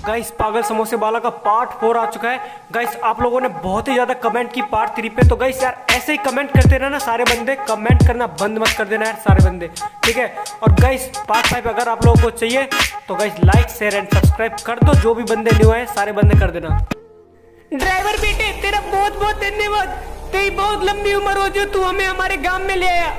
Guys पागल समोसे वाला का पार्ट 4 आ चुका है। गाइस आप लोगों ने बहुत ही ज्यादा कमेंट की पार्ट 3 पे, तो गाइस यार ऐसे ही कमेंट करते रहना सारे बंदे, कमेंट करना बंद मत कर देना यार सारे बंदे, ठीक है। और गाइस पार्ट 5 अगर आप लोगों को चाहिए तो guys like share and subscribe कर दो, जो भी बंदे न्यू है सारे बंदे कर देना। ड्राइवर बेटे तेरा बहुत बहुत धन्यवाद, तेरी बहुत लंबी उम्र हो जो तू हमें हमारे गांव में ले आया।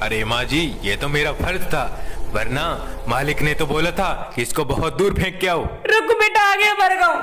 अरे माँ जी, ये तो मेरा फर्ज था, वरना मालिक ने तो बोला था कि इसको बहुत दूर फेंक के आओ। रुक बेटा, आ गया हमारे गाँव।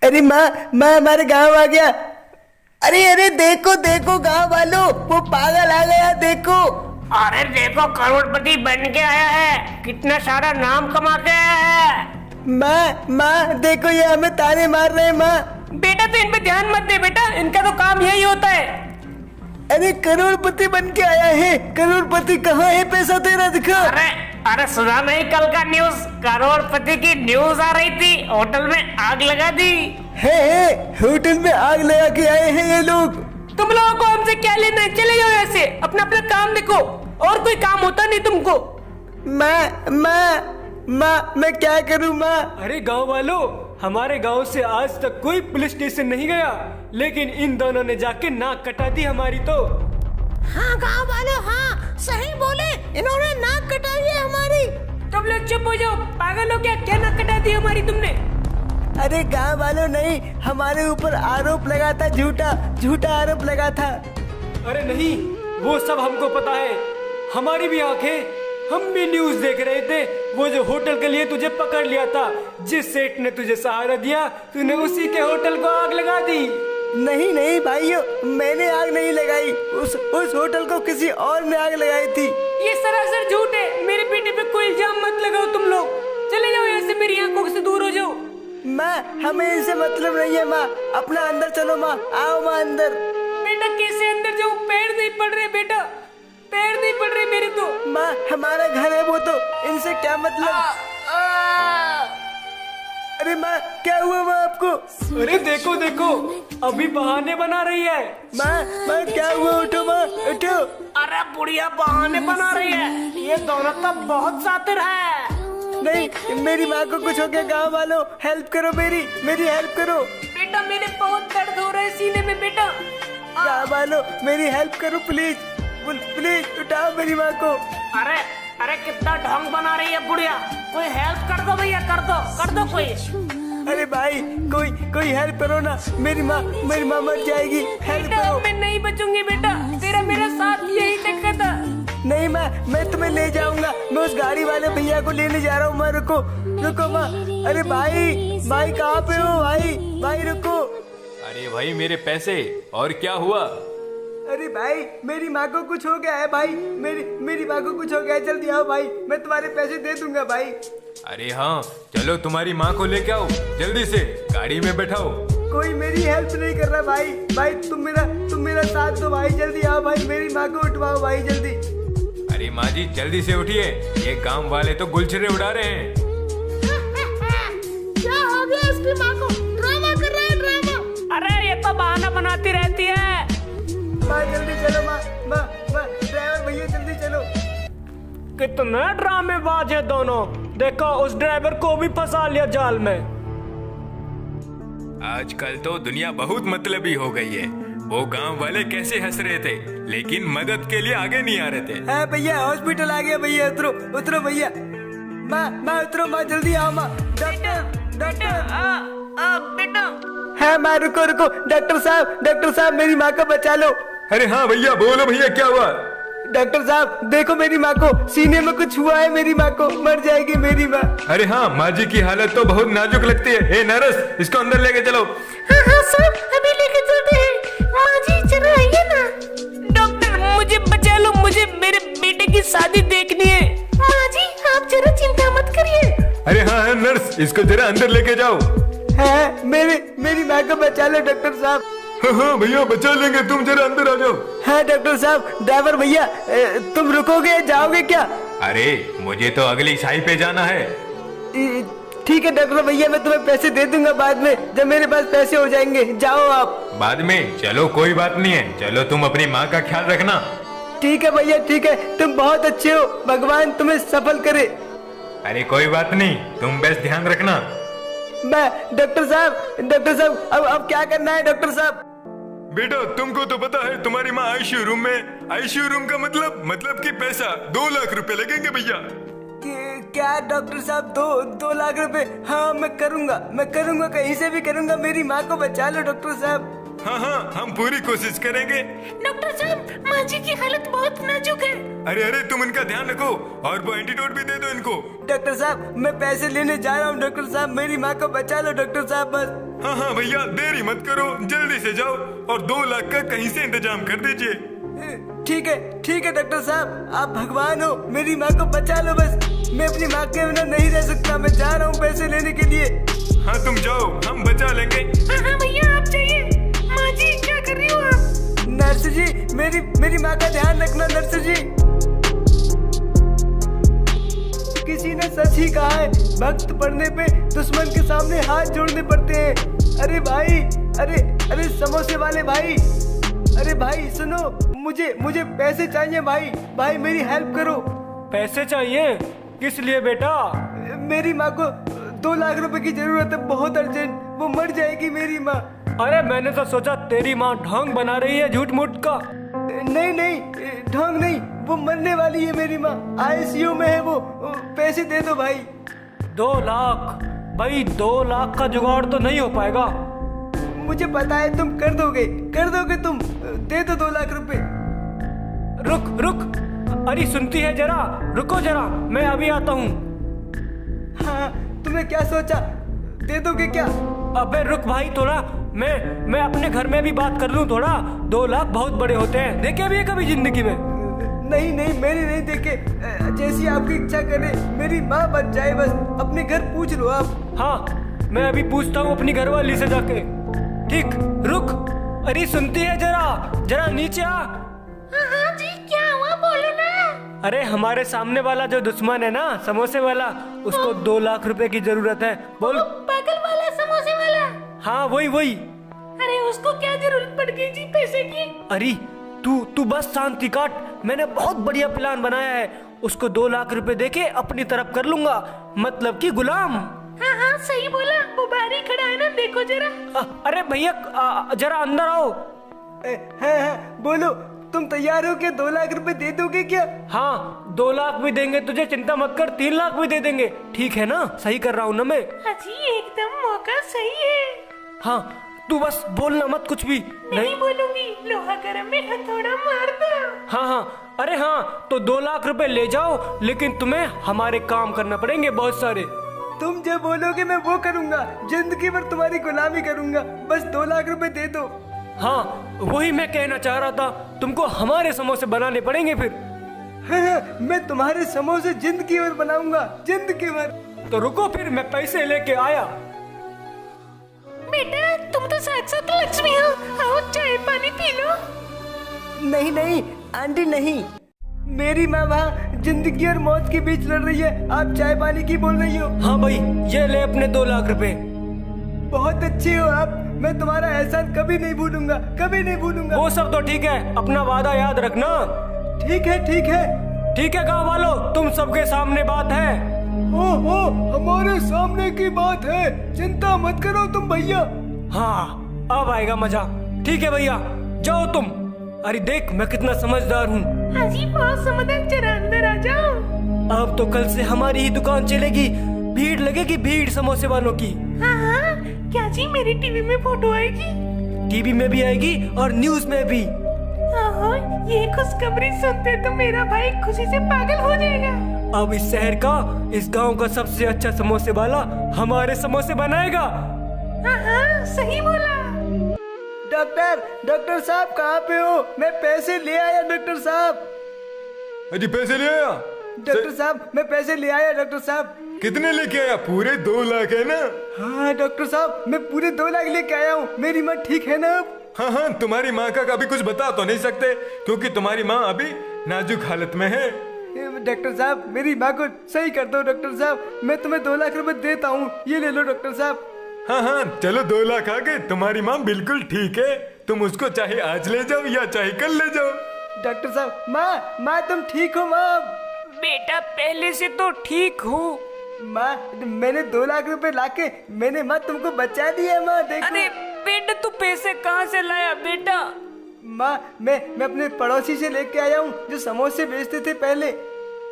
अरे माँ हमारे गांव आ गया। अरे देखो देखो गांव वालों, वो पागल आ गया देखो। अरे देखो करोड़पति बन के आया है, कितना सारा नाम कमा के आया है। माँ देखो ये हमें ताने मार रहे हैं माँ। बेटा तो इन पे ध्यान मत दे बेटा, इनका तो काम यही होता है। अरे करोड़पति बन के आया है, करोड़पति कहाँ है, पैसा तेरा दिखा। अरे सुना नहीं कल का न्यूज, करोड़पति की न्यूज आ रही थी, होटल में आग लगा दी है होटल में आग लगा के आए हैं ये लोग। तुम लोगों को हमसे क्या लेना है, चले जाओ ऐसे, अपना अपना काम देखो, और कोई काम होता नहीं तुमको। माँ मैं क्या करूँ माँ। अरे गांव वालों, हमारे गांव से आज तक कोई पुलिस स्टेशन नहीं गया, लेकिन इन दोनों ने जाके नाक कटा दी हमारी। तो हाँ गाँव वालों, हाँ सही बोले, इन्होंने नाक कटाई है हमारी। तुम लोग चुप हो जाओ, पागल हो क्या नाक कटा दी हमारी तुमने। अरे गाँव वालों नहीं, हमारे ऊपर आरोप लगा था, झूठा आरोप लगा था। अरे नहीं, वो सब हमको पता है, हमारी भी आंखें, हम भी न्यूज देख रहे थे। वो जो होटल के लिए तुझे पकड़ लिया था, जिस सेठ ने तुझे सहारा दिया, तूने उसी के होटल को आग लगा दी। नहीं भाइयों, मैंने आग नहीं लगाई, उस होटल को किसी और ने आग लगाई थी। ये सरासर झूठ है, मेरे बेटे पे कोई इल्जाम मत लगाओ तुम लोग, चले जाओ यहाँ से, मेरी आंखों से दूर हो जाओ। माँ हमें इनसे मतलब नहीं है माँ, अपना अंदर चलो माँ, आओ माँ अंदर। बेटा कैसे अंदर जाऊँ, पैर नहीं पड़ रहे बेटा, पैर नहीं पड़ रहे मेरे तो। माँ हमारा घर है वो, तो इनसे क्या मतलब। अरे माँ क्या हुआ माँ आपको। अरे देखो अभी बहाने बना रही है। माँ क्या हुआ, उठो माँ उठो। अरे बुढ़िया बहाने बना रही है, ये दोनों तो बहुत शातिर है। नहीं मेरी माँ को कुछ हो गया, गाँव वालों हेल्प करो, मेरी हेल्प करो। बेटा मेरे बहुत दर्द हो रहा है सीने में बेटा। गाँव वालों मेरी हेल्प करो प्लीज उठाओ मेरी माँ को। अरे कितना ढंग बना रही है बुढ़िया, कोई हेल्प कर दो भैया, कर दो कोई। अरे भाई कोई हेल्प करो ना, मेरी माँ मर जाएगी, हेल्प करो। मैं नहीं बचूंगी बेटा, तेरा मेरा साथ यही तक था। नहीं माँ, मैं तुम्हें ले जाऊंगा, मैं उस गाड़ी वाले भैया को लेने जा रहा हूँ माँ, रुको माँ। अरे भाई कहाँ पे हो भाई रुको। अरे भाई मेरे पैसे, और क्या हुआ। अरे भाई मेरी माँ को कुछ हो गया है भाई, मेरी माँ को कुछ हो गया है, जल्दी आओ भाई, मैं तुम्हारे पैसे दे दूंगा भाई। अरे हाँ चलो, तुम्हारी माँ को लेके आओ, जल्दी से गाड़ी में बैठाओ। कोई मेरी हेल्प नहीं कर रहा भाई तुम मेरा साथ दो भाई, जल्दी आओ भाई, मेरी माँ को उठवाओ भाई जल्दी। अरे माँ जी जल्दी से उठिए, ये गांव वाले तो गुलछरे उड़ा रहे हैं। क्या हो गया इसकी माँ को, ड्रामा कर रहा है ड्रामा। अरे ये तो बहाना बनाती रहती है। माँ जल्दी चलो माँ, ड्राइवर भैया जल्दी चलो। कितने ड्रामेबाज है दोनों, देखो उस ड्राइवर को भी फंसा लिया जाल में। आजकल तो दुनिया बहुत मतलबी हो गई है, वो गांव वाले कैसे हंस रहे थे, लेकिन मदद के लिए आगे नहीं आ रहे थे। है भैया, हॉस्पिटल आ गया भैया, उतरो भैया। माँ उतरो माँ, जल्दी आओ माँ। डॉक्टर बेटा। है माँ, रुको डॉक्टर साहब मेरी माँ को बचा लो। अरे हाँ भैया, बोलो भैया क्या हुआ। डॉक्टर साहब देखो मेरी माँ को, सीने में कुछ हुआ है, मेरी माँ को, मर जाएगी मेरी माँ। अरे हाँ, माँ जी की हालत तो बहुत नाजुक लगती है। ए नर्स, इसको अंदर लेके चलो। हाँ साहब, अभी लेके चलते हैं। माँ जी जरा आइए ना। डॉक्टर मुझे बचा लो, मुझे मेरे बेटे की शादी देखनी है। माँ जी आप जरा चिंता मत करिए। अरे हाँ नर्स, इसको जरा अंदर लेके जाओ। है मेरी माँ को बचा लो डॉक्टर साहब। हाँ भैया बचा लेंगे, तुम जरा अंदर आ जाओ। हाँ डॉक्टर साहब, ड्राइवर भैया तुम रुकोगे, जाओगे क्या। अरे मुझे तो अगली साई पे जाना है। ठीक है डॉक्टर भैया, मैं तुम्हें पैसे दे दूंगा बाद में, जब मेरे पास पैसे हो जाएंगे, जाओ आप। बाद में चलो, कोई बात नहीं है, चलो तुम अपनी माँ का ख्याल रखना। ठीक है भैया, ठीक है, तुम बहुत अच्छे हो, भगवान तुम्हें सफल करे। अरे कोई बात नहीं, तुम बस ध्यान रखना। मैं डॉक्टर साहब अब क्या करना है डॉक्टर साहब? बेटा तुमको तो पता है तुम्हारी माँ आईसीयू रूम में। आईसीयू रूम का मतलब कि पैसा 2 लाख रुपए लगेंगे भैया। क्या डॉक्टर साहब 2 लाख रुपए? हाँ मैं करूँगा कहीं से भी करूँगा, मेरी माँ को बचा लो डॉक्टर साहब। हाँ हम पूरी कोशिश करेंगे। डॉक्टर साहब माँ जी की हालत बहुत नाजुक है। अरे तुम इनका ध्यान रखो और वो एंटीडोट भी दे दो इनको। डॉक्टर साहब मैं पैसे लेने जा रहा हूँ डॉक्टर साहब, मेरी माँ को बचा लो डॉक्टर साहब बस। हाँ भैया देरी मत करो, जल्दी से जाओ और 2 लाख का कहीं से इंतजाम कर दीजिए। ठीक है डॉक्टर साहब, आप भगवान हो, मेरी माँ को बचा लो बस। मैं अपनी माँ के बिना नहीं रह सकता, मैं जा रहा हूँ पैसे लेने के लिए। हाँ तुम जाओ, हम बचा लेंगे। हाँ भैया आप जाइए। माँ जी क्या कर रही हो आप? नर्स जी मेरी माँ का ध्यान रखना नर्स जी। किसी ने सच ही कहा है, वक्त पड़ने पे दुश्मन के सामने हाथ जोड़ने पड़ते हैं। अरे भाई, अरे समोसे वाले भाई, अरे भाई सुनो, मुझे पैसे चाहिए भाई मेरी हेल्प करो। पैसे चाहिए? किस लिए बेटा? मेरी माँ को 2 लाख रुपए की जरूरत है, बहुत अर्जेंट, वो मर जाएगी मेरी माँ। अरे मैंने तो सोचा तेरी माँ ढोंग बना रही है झूठ मूठ का। नहीं ढोंग नहीं, वो मरने वाली है मेरी माँ, आईसीयू में है वो, पैसे दे दो भाई। 2 लाख? भाई 2 लाख का जुगाड़ तो नहीं हो पाएगा। मुझे पता है तुम कर दोगे तुम, दे दो 2 लाख रुपए। रुक, अरे सुनती है जरा, रुको जरा, मैं अभी आता हूँ। हाँ तुमने क्या सोचा, दे दोगे क्या? अबे रुक भाई थोड़ा, मैं अपने घर में भी बात कर लूँ थोड़ा। 2 लाख बहुत बड़े होते हैं, देखे भी है कभी जिंदगी में? नहीं मैंने नहीं देखे, जैसी आपकी इच्छा करे, मेरी माँ बच जाए बस, अपने घर पूछ लो आप। हाँ मैं अभी पूछता हूँ अपनी घरवाली से जाके। ठीक रुक, अरे सुनती है जरा नीचे आ। हाँ जी क्या हुआ बोलो ना। अरे हमारे सामने वाला जो दुश्मन है ना, समोसे वाला, उसको 2 लाख रुपए की जरूरत है। बोल। पागल वाला समोसे वाला? हाँ वही। अरे उसको क्या जरूरत पड़ गई जी पैसे की? अरे तू बस शांति काट, मैंने बहुत बढ़िया प्लान बनाया है। उसको 2 लाख रुपए देके अपनी तरफ कर लूंगा, मतलब कि गुलाम। हाँ सही बोला, वो बाहर ही खड़ा है ना, देखो जरा। अरे भैया जरा अंदर आओ। हाँ बोलो, तुम तैयार हो क्या? 2 लाख रुपए दे दोगे क्या? हाँ 2 लाख भी देंगे तुझे, चिंता मत कर, 3 लाख भी दे देंगे। ठीक है ना, सही कर रहा हूँ ना मैं? हाँ जी एकदम मौका सही है। हाँ तू बस बोलना मत कुछ भी। नहीं बोलूंगी, लोहा गरम में हथौड़ा मार दो। हाँ अरे हाँ, तो 2 लाख रुपए ले जाओ, लेकिन तुम्हें हमारे काम करना पड़ेंगे बहुत सारे। तुम जो बोलोगे मैं वो करूंगा, जिंदगी भर तुम्हारी गुलामी करूंगा, बस 2 लाख रुपए दे दो। हाँ वही मैं कहना चाह रहा था, तुमको हमारे समोसे बनाने पड़ेंगे फिर। हाँ, मैं तुम्हारे समोसे जिंदगी भर बनाऊंगा, जिंदगी भर। तो रुको फिर, मैं पैसे लेके आया। बेटा तुम तो साक्षात लक्ष्मी हो, आओ चाय पानी पी लो। नहीं आंटी नहीं, मेरी माँ वहाँ जिंदगी और मौत के बीच लड़ रही है, आप चाय पानी की बोल रही हो? हाँ भाई ये ले अपने 2 लाख रुपए। बहुत अच्छे हो आप, मैं तुम्हारा एहसान कभी नहीं भूलूंगा, कभी नहीं भूलूंगा। वो सब तो ठीक है, अपना वादा याद रखना। ठीक है गाँव वालों, तुम सबके सामने बात है। ओ हमारे सामने की बात है, चिंता मत करो तुम भैया। हाँ अब आएगा मजा। ठीक है भैया जाओ तुम। अरे देख मैं कितना समझदार हूँ। हाँ जी बहुत समझदार, जरा अंदर आ जाओ। अब तो कल से हमारी ही दुकान चलेगी, भीड़ लगेगी, भीड़ समोसे वालों की। हाँ क्या जी मेरी टीवी में फोटो आएगी? टीवी में भी आएगी और न्यूज में भी। हाँ ये खुशखबरी सुनते तो मेरा भाई खुशी से पागल हो जाएगा। अब इस शहर का, इस गांव का सबसे अच्छा समोसे वाला हमारे समोसे बनाएगा। हाँ सही बोला। डॉक्टर साहब कहाँ पे हो? मैं पैसे ले आया डॉक्टर साहब। अजी पैसे ले आया? डॉक्टर साहब मैं पैसे ले आया डॉक्टर साहब। कितने लेके आया? पूरे 2 लाख है ना? हाँ डॉक्टर साहब मैं पूरे 2 लाख लेके आया हूँ, मेरी माँ ठीक है ना अब? हाँ तुम्हारी माँ का अभी कुछ बता तो नहीं सकते, क्योंकि तुम्हारी माँ अभी नाजुक हालत में है। डॉक्टर साहब मेरी माँ को सही कर दो डॉक्टर साहब, मैं तुम्हें 2 लाख रुपए देता हूँ, ये ले लो डॉक्टर साहब। हाँ चलो 2 लाख आ गए, तुम्हारी माँ बिल्कुल ठीक है, तुम उसको चाहे आज ले जाओ या चाहे कल ले जाओ। डॉक्टर साहब माँ तुम ठीक हो माँ? बेटा पहले से तो ठीक हूँ, माँ मैंने 2 लाख रुपए लाके मैंने माँ तुमको बचा दिया माँ, देखो। अरे बेटा तू पैसे कहाँ से लाया बेटा? माँ मैं अपने पड़ोसी से लेके आया हूँ जो समोसे बेचते थे पहले।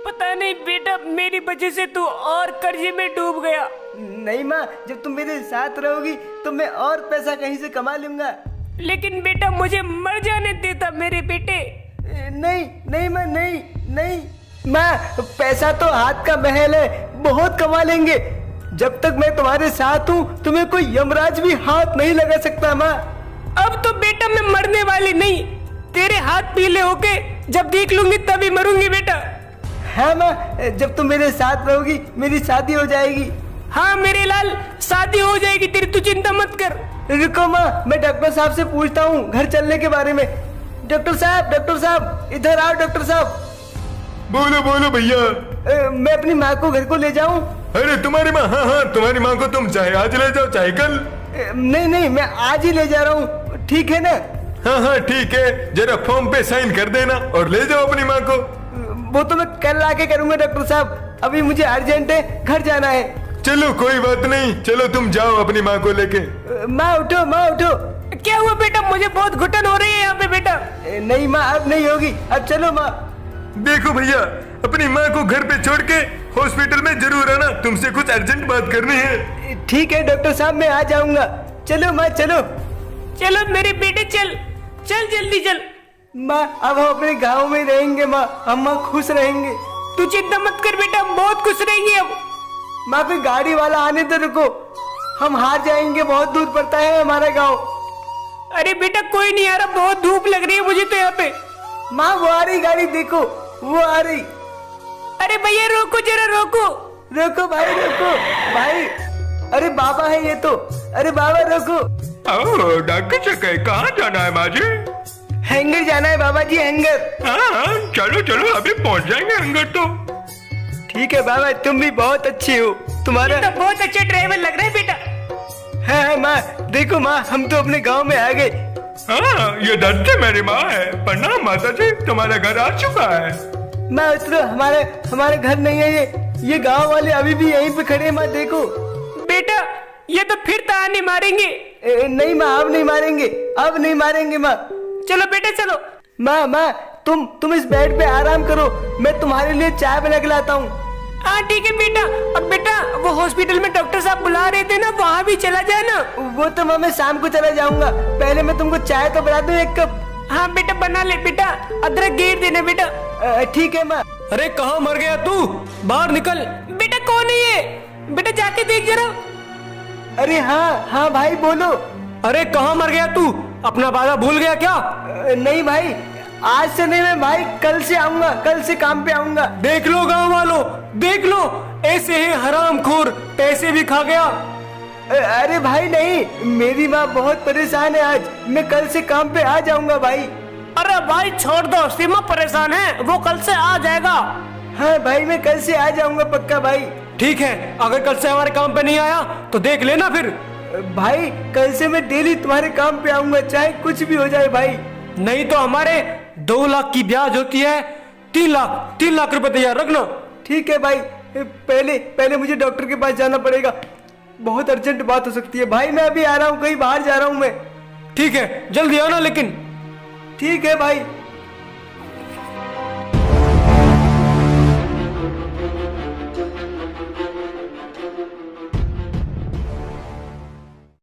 पता नहीं बेटा, मेरी वजह से तू और कर्जे में डूब गया। नहीं माँ, जब तुम मेरे साथ रहोगी तो मैं और पैसा कहीं से कमा लूंगा। लेकिन बेटा मुझे मर जाने देता मेरे बेटे। नहीं नहीं माँ, नहीं नहीं माँ, पैसा तो हाथ का महल है, बहुत कमा लेंगे। जब तक मैं तुम्हारे साथ हूँ तुम्हें कोई यमराज भी हाथ नहीं लगा सकता माँ। अब तो बेटा मैं मरने वाली नहीं, तेरे हाथ पीले होके जब देख लूंगी तभी मरूंगी बेटा। हाँ माँ, जब तुम मेरे साथ रहोगी मेरी शादी हो जाएगी। हाँ मेरे लाल, शादी हो जाएगी तेरी, तू चिंता मत कर। रुको माँ, मैं डॉक्टर साहब से पूछता हूँ घर चलने के बारे में। डॉक्टर साहब इधर आओ। डॉक्टर साहब बोलो बोलो भैया। मैं अपनी माँ को घर को ले जाऊँ? अरे तुम्हारी माँ? हाँ हाँ, तुम्हारी माँ को तुम चाहे आज ले जाओ चाहे कल। नहीं मैं आज ही ले जा रहा हूँ, ठीक है ना? हाँ हाँ ठीक है, जरा फॉर्म पे साइन कर देना और ले जाओ अपनी माँ को। वो तो मैं कल आके करूँगा डॉक्टर साहब, अभी मुझे अर्जेंट है, घर जाना है। चलो कोई बात नहीं, चलो तुम जाओ अपनी माँ को लेके। माँ उठो, माँ उठो। क्या हुआ बेटा? मुझे बहुत घुटन हो रही है यहाँ पे बेटा। नहीं माँ अब नहीं होगी, अब चलो माँ। देखो भैया, अपनी माँ को घर पे छोड़ के हॉस्पिटल में जरूर आना, तुमसे कुछ अर्जेंट बात करनी है। ठीक है डॉक्टर साहब, मैं आ जाऊंगा। चलो माँ चलो। चलो मेरे बेटे, चल चल जल्दी चल। माँ अब हम अपने गाँव में रहेंगे माँ, हम माँ खुश रहेंगे। तू चिंता मत कर बेटा, हम बहुत खुश रहेंगे अब। माँ कोई गाड़ी वाला आने तो रुको, हम हार जाएंगे, बहुत दूर पड़ता है हमारा गाँव। अरे बेटा कोई नहीं आ रहा, बहुत धूप लग रही है मुझे तो यहाँ पे। माँ वो आ रही गाड़ी, देखो वो आ रही। अरे भैया रोको, जरा रोको। रोको भाई, रोको भाई। अरे बाबा है ये तो, अरे बाबा रोको। डॉक्टर से कहाँ जाना है माँ जी? हैंगर जाना है बाबा जी, हैंगर। हाँ चलो चलो, अभी पहुँच जाएंगे हैंगर तो। ठीक है बाबा, तुम भी बहुत अच्छे हो, तुम्हारा तो बहुत अच्छे ड्राइवर लग रहा है बेटा। है माँ, देखो माँ हम तो अपने गांव में आ गए। हाँ ये दर्द से मेरी माँ है। प्रणाम माता जी, तुम्हारा घर आ चुका है। माँ उतरो, हमारे घर नहीं है ये गांव वाले अभी भी यहीं पे खड़े हैं माँ, देखो। बेटा ये तो फिर ताने मारेंगे। नहीं माँ, अब नहीं मारेंगे, अब नहीं मारेंगे माँ। चलो बेटा चलो। माँ तुम इस बेड पे आराम करो, मैं तुम्हारे लिए चाय बना के लाता हूँ। हाँ ठीक है बेटा। और बेटा वो हॉस्पिटल में डॉक्टर साहब बुला रहे थे ना, वहाँ भी चला जाए ना। वो तो मैं शाम को चला जाऊंगा, पहले मैं तुमको चाय तो बना दूं 1 कप। हाँ बेटा बना ले बेटा, अदरक घेर देना बेटा। ठीक है माँ। अरे कहाँ मर गया तू, बाहर निकल। बेटा कौन है ये? बेटा जाके देख जरा। अरे हाँ भाई बोलो। अरे कहाँ मर गया तू, अपना वादा भूल गया क्या? नहीं भाई, आज से नहीं, मैं भाई कल से आऊंगा, कल से काम पे आऊंगा। देख लो गांव वालों, देख लो, ऐसे ही हरामखोर पैसे भी खा गया। अरे भाई नहीं, मेरी माँ बहुत परेशान है आज, मैं कल से काम पे आ जाऊंगा भाई। अरे भाई छोड़ दो, सीमा परेशान है, वो कल से आ जाएगा। हाँ भाई मैं कल से आ जाऊंगा पक्का भाई। ठीक है, अगर कल से हमारे काम पे नहीं आया तो देख लेना फिर। भाई कल से मैं डेली तुम्हारे काम पे आऊंगा, चाहे कुछ भी हो जाए भाई। नहीं तो हमारे 2 लाख की ब्याज होती है, 3 लाख रुपए तैयार रखना। ठीक है भाई, पहले मुझे डॉक्टर के पास जाना पड़ेगा, बहुत अर्जेंट बात हो सकती है भाई। मैं अभी आ रहा हूँ, कहीं बाहर जा रहा हूँ मैं। ठीक है, जल्दी आना लेकिन। ठीक है भाई।